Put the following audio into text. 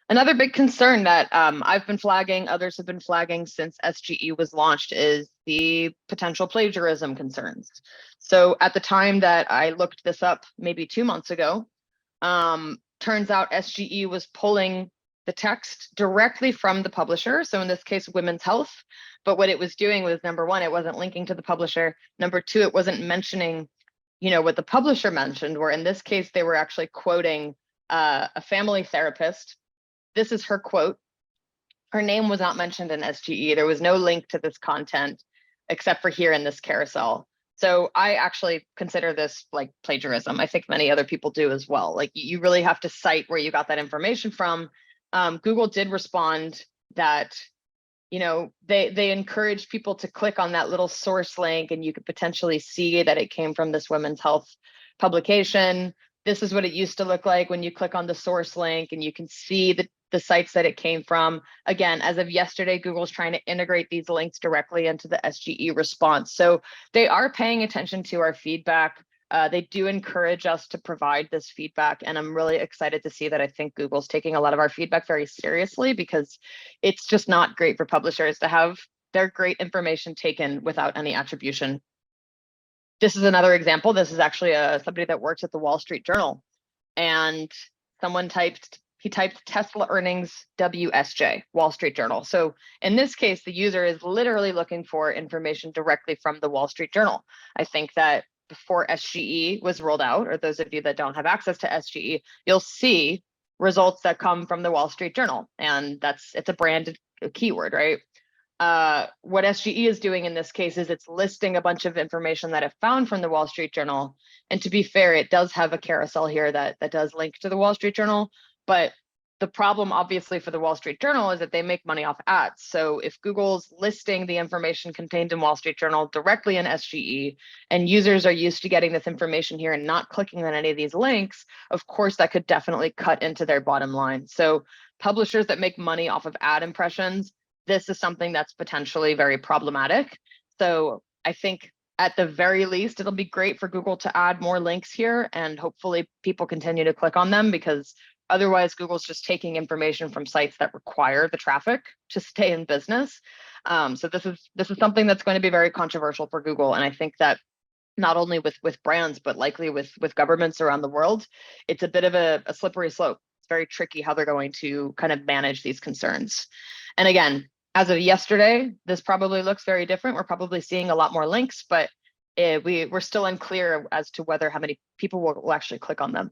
Another big concern that I've been flagging, others have been flagging since SGE was launched is the potential plagiarism concerns. So at the time that I looked this up, maybe 2 months ago, turns out SGE was pulling the text directly from the publisher. So in this case, Women's Health. But what it was doing was, number one, it wasn't linking to the publisher. Number two, it wasn't mentioning, what the publisher mentioned, where in this case, they were actually quoting a family therapist. This is her quote. Her name was not mentioned in SGE. There was no link to this content except for here in this carousel. So I actually consider this like plagiarism. I think many other people do as well. Like, you really have to cite where you got that information from. Google did respond that, they encourage people to click on that little source link, and you could potentially see that it came from this women's health publication. This is what it used to look like when you click on the source link, and you can see the sites that it came from. Again, as of yesterday, Google's trying to integrate these links directly into the SGE response. So they are paying attention to our feedback. They do encourage us to provide this feedback, and I'm really excited to see that. I think Google's taking a lot of our feedback very seriously, because it's just not great for publishers to have their great information taken without any attribution. This is another example. This is actually somebody that works at the Wall Street Journal, and he typed Tesla earnings WSJ, Wall Street Journal. So in this case, the user is literally looking for information directly from the Wall Street Journal. I think that before SGE was rolled out, or those of you that don't have access to SGE, you'll see results that come from the Wall Street Journal. And it's a branded keyword, right? What SGE is doing in this case is it's listing a bunch of information that it found from the Wall Street Journal. And to be fair, it does have a carousel here that does link to the Wall Street Journal. But the problem, obviously, for the Wall Street Journal is that they make money off ads. So if Google's listing the information contained in Wall Street Journal directly in SGE, and users are used to getting this information here and not clicking on any of these links, of course, that could definitely cut into their bottom line. So publishers that make money off of ad impressions, this is something that's potentially very problematic. So I think at the very least, it'll be great for Google to add more links here, and hopefully people continue to click on them, because otherwise, Google's just taking information from sites that require the traffic to stay in business. So this is something that's going to be very controversial for Google, and I think that not only with brands, but likely with governments around the world, it's a bit of a slippery slope. It's very tricky how they're going to kind of manage these concerns. And again, as of yesterday, this probably looks very different. We're probably seeing a lot more links, but we're still unclear as to how many people will actually click on them.